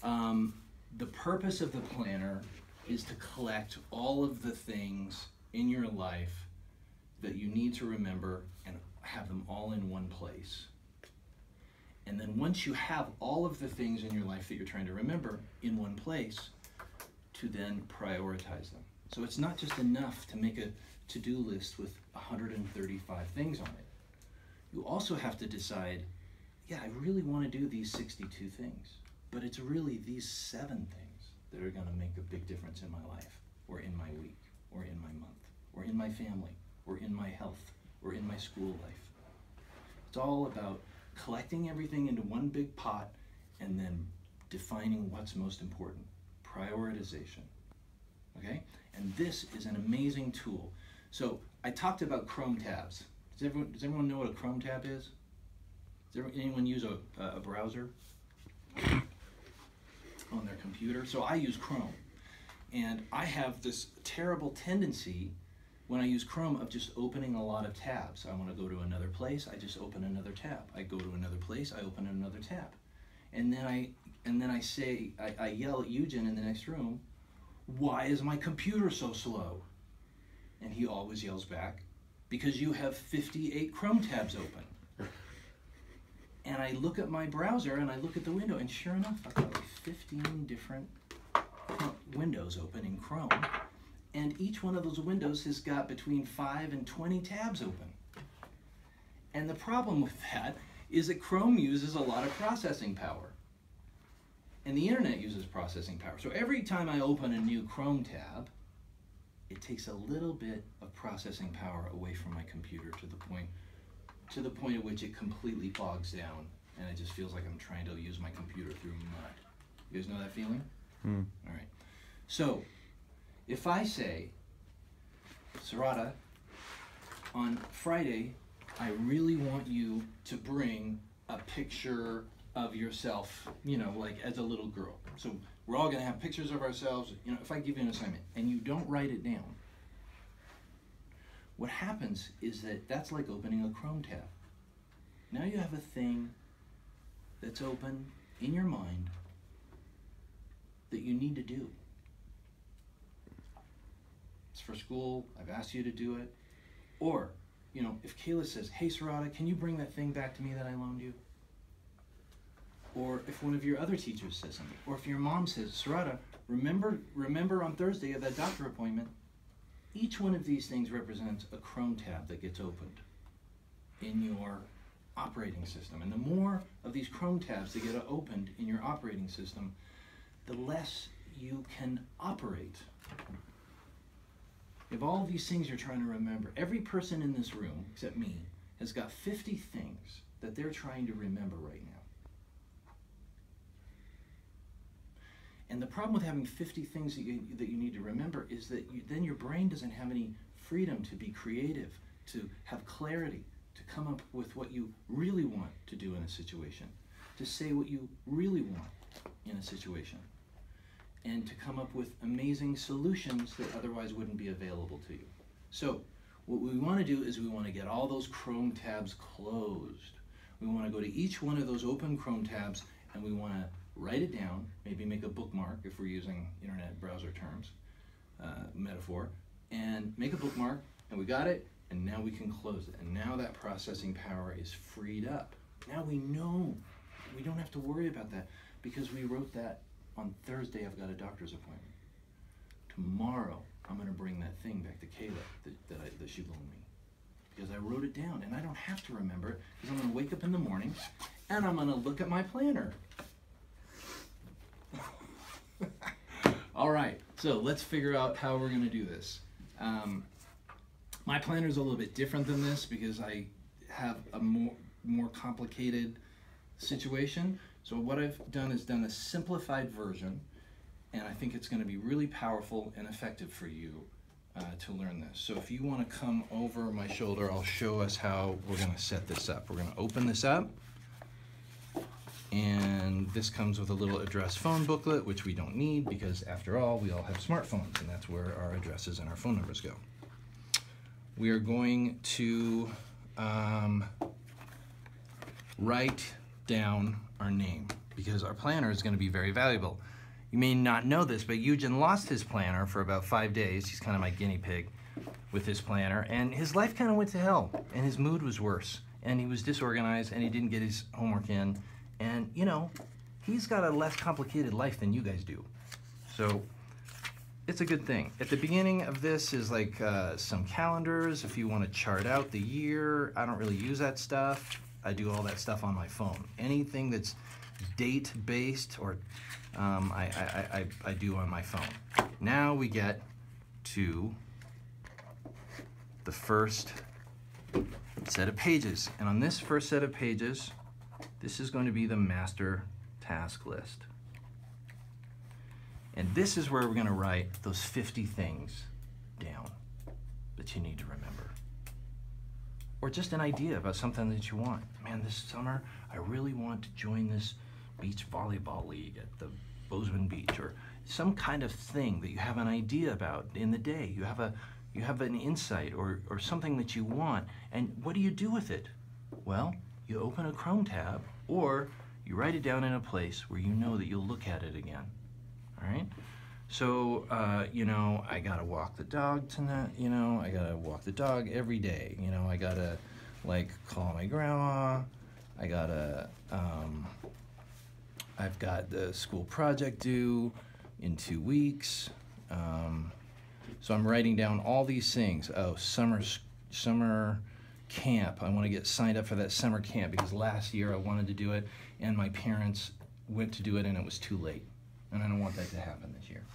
The purpose of the planner is to collect all of the things in your life that you need to remember and have them all in one place. And then once you have all of the things in your life that you're trying to remember in one place, to then prioritize them. So it's not just enough to make a to-do list with 135 things on it. You also have to decide, yeah, I really want to do these 62 things, but it's really these 7 things that are going to make a big difference in my life, or in my week, or in my month, or in my family, or in my health, or in my school life. It's all about collecting everything into one big pot and then defining what's most important. Prioritization. Okay? And this is an amazing tool. So I talked about Chrome tabs. Does everyone know what a Chrome tab is? Does anyone use a browser on their computer? So I use Chrome. And I have this terrible tendency when I use Chrome of just opening a lot of tabs. I want to go to another place, I just open another tab. I go to another place, I open another tab. And then I yell at Eugen in the next room, "Why is my computer so slow?" And he always yells back, "Because you have 58 Chrome tabs open." And I look at my browser and I look at the window, and sure enough, I've got like 15 different windows open in Chrome. And each one of those windows has got between 5 and 20 tabs open. And the problem with that is that Chrome uses a lot of processing power. And the internet uses processing power. So every time I open a new Chrome tab, it takes a little bit of processing power away from my computer to the point at which it completely bogs down, and it just feels like I'm trying to use my computer through mud. You guys know that feeling? All right. So if I say, Sarada, on Friday, I really want you to bring a picture of yourself, you know, like as a little girl. So we're all gonna have pictures of ourselves. You know, if I give you an assignment and you don't write it down, what happens is that's like opening a Chrome tab. Now you have a thing that's open in your mind that you need to do. It's for school, I've asked you to do it. Or, you know, if Kayla says, "Hey Sarada, can you bring that thing back to me that I loaned you?" Or if one of your other teachers says something. Or if your mom says, "Sarada, remember on Thursday at that doctor appointment." Each one of these things represents a Chrome tab that gets opened in your operating system. And the more of these Chrome tabs that get opened in your operating system, the less you can operate. If all these things you're trying to remember, every person in this room, except me, has got 50 things that they're trying to remember right now. And the problem with having 50 things that you need to remember is that then your brain doesn't have any freedom to be creative, to have clarity, to come up with what you really want to do in a situation, to say what you really want in a situation, and to come up with amazing solutions that otherwise wouldn't be available to you. So what we want to do is we want to get all those Chrome tabs closed. We want to go to each one of those open Chrome tabs and we want to write it down, maybe make a bookmark if we're using internet browser terms, metaphor, and make a bookmark, and we got it, and now we can close it. And now that processing power is freed up. Now we know. We don't have to worry about that because we wrote that on Thursday. I've got a doctor's appointment. Tomorrow, I'm going to bring that thing back to Kayla that she loaned me because I wrote it down, and I don't have to remember it because I'm going to wake up in the morning and I'm going to look at my planner. All right, so let's figure out how we're going to do this. My planner is a little bit different than this because I have a more complicated situation. So what I've done is done a simplified version, and I think it's going to be really powerful and effective for you to learn this. So if you want to come over my shoulder, I'll show us how we're going to set this up. We're going to open this up. And this comes with a little address phone booklet, which we don't need because after all, we all have smartphones and that's where our addresses and our phone numbers go. We are going to write down our name. because our planner is going to be very valuable. You may not know this, but Eugen lost his planner for about 5 days. He's kind of my guinea pig with his planner, and his life kind of went to hell, and his mood was worse, and he was disorganized, and he didn't get his homework in, and you know, he's got a less complicated life than you guys do. So it's a good thing. At the beginning of this is like some calendars if you want to chart out the year. I don't really use that stuff. I do all that stuff on my phone. Anything that's date-based or I do on my phone. Now we get to the first set of pages. And on this first set of pages, this is going to be the master task list. And this is where we're going to write those 50 things down that you need to remember. Or just an idea about something that you want. Man, this summer, I really want to join this beach volleyball league at the Bozeman Beach, or some kind of thing that you have an idea about in the day. You have an insight or something that you want, and what do you do with it? Well, you open a Chrome tab, or you write it down in a place where you know that you'll look at it again. All right? So, you know, I gotta walk the dog tonight, you know, I gotta walk the dog every day, you know, I gotta, like, call my grandma, I gotta, I've got the school project due in 2 weeks, so I'm writing down all these things. Oh, summer camp, I wanna get signed up for that summer camp because last year I wanted to do it and my parents went to do it and it was too late. And I don't want that to happen this year.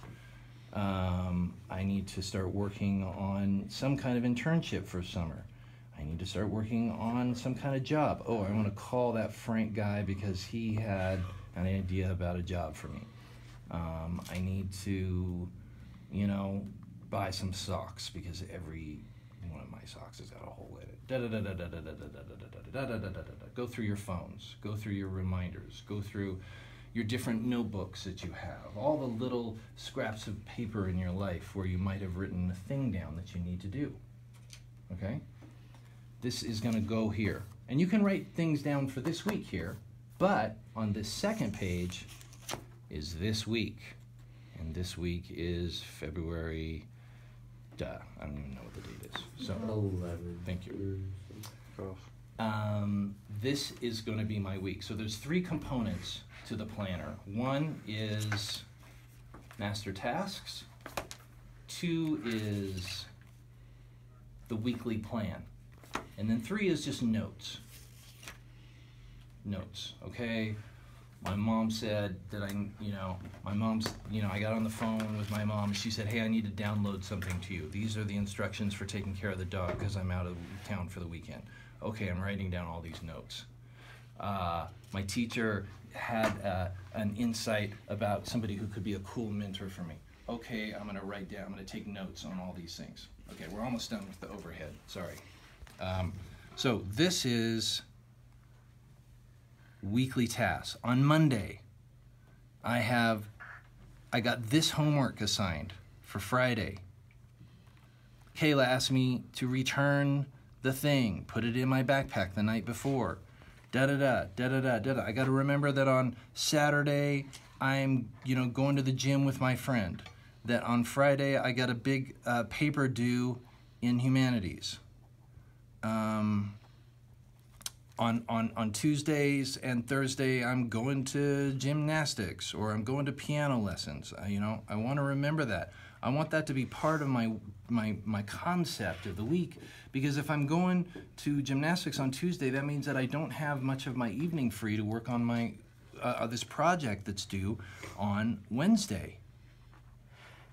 I need to start working on some kind of internship for summer. I need to start working on some kind of job. Oh, I want to call that Frank guy because he had an idea about a job for me. I need to, you know, buy some socks because every one of my socks has got a hole in it. Go through your phones. Go through your reminders. Go through your different notebooks that you have, all the little scraps of paper in your life where you might have written a thing down that you need to do, okay? This is gonna go here. And you can write things down for this week here, but on this second page is this week. And this week is February, I don't even know what the date is. So, 11. Thank you. Oh. This is gonna be my week. So there's 3 components to the planner. 1 is master tasks, 2 is the weekly plan, and then 3 is just notes. Notes, okay? My mom said that I got on the phone with my mom. She said, hey, I need to download something to you. These are the instructions for taking care of the dog because I'm out of town for the weekend. Okay, I'm writing down all these notes. My teacher had an insight about somebody who could be a cool mentor for me. Okay, I'm gonna write down, I'm gonna take notes on all these things. Okay, we're almost done with the overhead, sorry. So this is weekly tasks. On Monday, I got this homework assigned for Friday. Kayla asked me to return the thing, put it in my backpack the night before. Da-da-da. I gotta remember that on Saturday, I'm, going to the gym with my friend. That on Friday, I got a big paper due in humanities. On Tuesdays and Thursday, I'm going to gymnastics or I'm going to piano lessons. I want to remember that. I want that to be part of my concept of the week, because if I'm going to gymnastics on Tuesday, that means that I don't have much of my evening free to work on my this project that's due on Wednesday.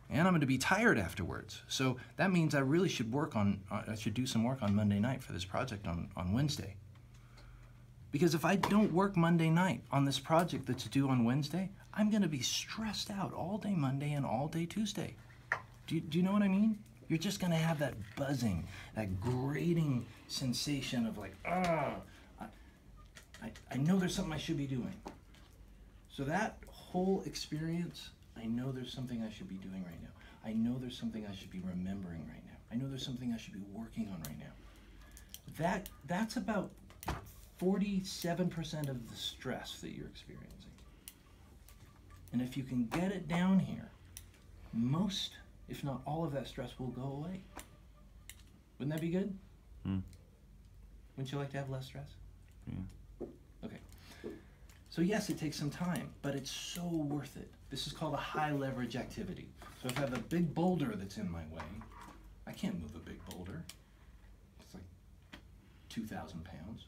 And I'm going to be tired afterwards. So that means I really should I should do some work on Monday night for this project on Wednesday. Because if I don't work Monday night on this project that's due on Wednesday, I'm going to be stressed out all day Monday and all day Tuesday. Do you know what I mean? You're just going to have that buzzing, that grating sensation of like, I know there's something I should be doing. So that whole experience, I know there's something I should be doing right now. I know there's something I should be remembering right now. I know there's something I should be working on right now. That's about 47% of the stress that you're experiencing. And if you can get it down here, most, if not all of that stress will go away. Wouldn't that be good? Mm. Wouldn't you like to have less stress? Yeah. Okay. So yes, it takes some time, but it's so worth it. This is called a high leverage activity. So if I have a big boulder that's in my way, I can't move a big boulder. It's like 2,000 pounds.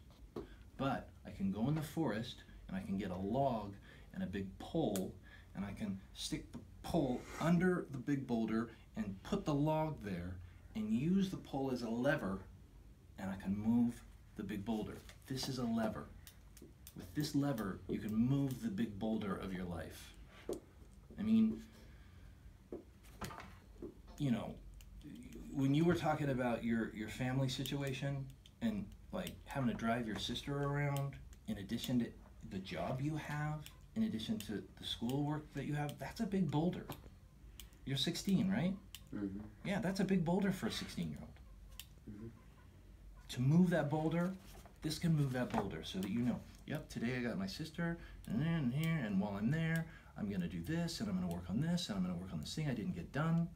But I can go in the forest and I can get a log and a big pole, and I can stick the pole under the big boulder and put the log there and use the pole as a lever, and I can move the big boulder. This is a lever. With this lever, you can move the big boulder of your life. I mean, you know, when you were talking about your family situation and like having to drive your sister around, in addition to the job you have, in addition to the schoolwork that you have, that's a big boulder. You're 16, right? Mm-hmm. Yeah, that's a big boulder for a 16-year-old. Mm-hmm. To move that boulder, this can move that boulder so that you know, yep, today I got my sister, and here, and while I'm there, I'm gonna do this, and I'm gonna work on this, and I'm gonna work on this thing I didn't get done,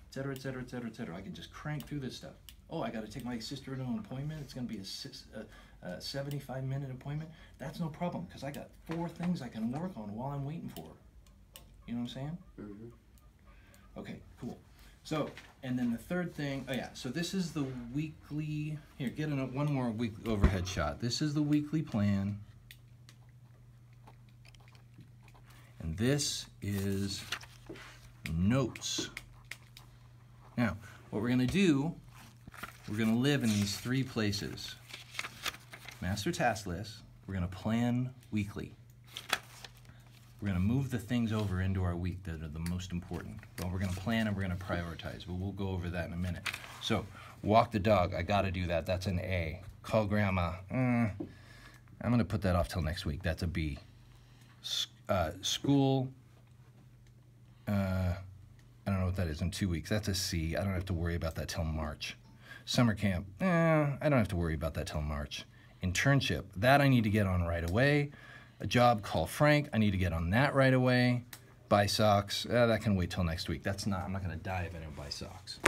etc., etc., etc., etc. I can just crank through this stuff. Oh, I gotta take my sister to an appointment. It's gonna be a 75-minute appointment. That's no problem, because I got 4 things I can work on while I'm waiting for her. You know what I'm saying? Mm-hmm. Okay, cool. So, and then the third thing, oh yeah, so this is the weekly, here, get one more week overhead shot. This is the weekly plan. And this is notes. Now, what we're gonna do, we're gonna live in these 3 places. Master task list, we're gonna plan weekly. We're gonna move the things over into our week that are the most important. Well, we're gonna plan and we're gonna prioritize, but we'll go over that in a minute. So, walk the dog, I gotta do that, that's an A. Call grandma, I'm gonna put that off till next week, that's a B. School, I don't know what that is in 2 weeks, that's a C. I don't have to worry about that till March. Summer camp, I don't have to worry about that till March. Internship, that I need to get on right away. A job, call Frank, I need to get on that right away. Buy socks, that can wait till next week. I'm not gonna die if I don't buy socks.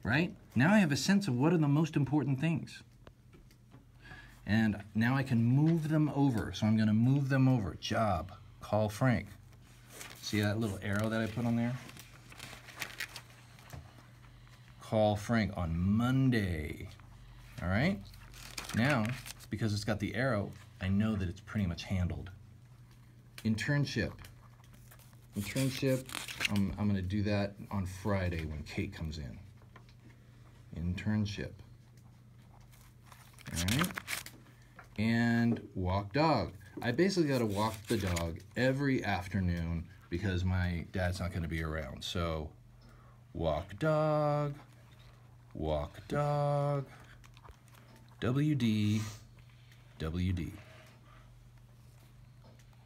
Right? Now I have a sense of what are the most important things. And now I can move them over. So I'm gonna move them over. Job, call Frank. See that little arrow that I put on there? Call Frank on Monday. All right? Now, because it's got the arrow, I know that it's pretty much handled. Internship, I'm gonna do that on Friday when Kate comes in. Internship, all right? And walk dog. I basically gotta walk the dog every afternoon because my dad's not gonna be around. So, walk dog, WD, WD.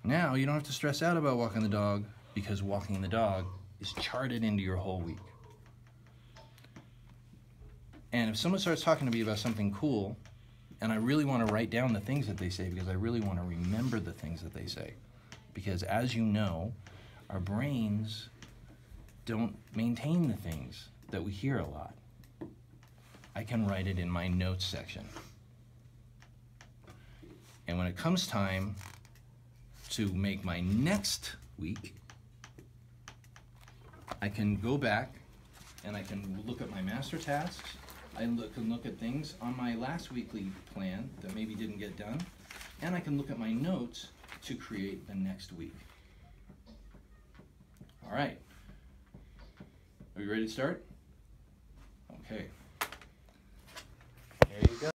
Now you don't have to stress out about walking the dog because walking the dog is charted into your whole week. And if someone starts talking to me about something cool, and I really want to write down the things that they say because I really want to remember the things that they say. Because as you know, our brains don't maintain the things that we hear a lot. I can write it in my notes section. And when it comes time to make my next week, I can go back and I can look at my master tasks. I can look at things on my last weekly plan that maybe didn't get done, and I can look at my notes to create the next week. All right. Are you ready to start? Okay. Here you go.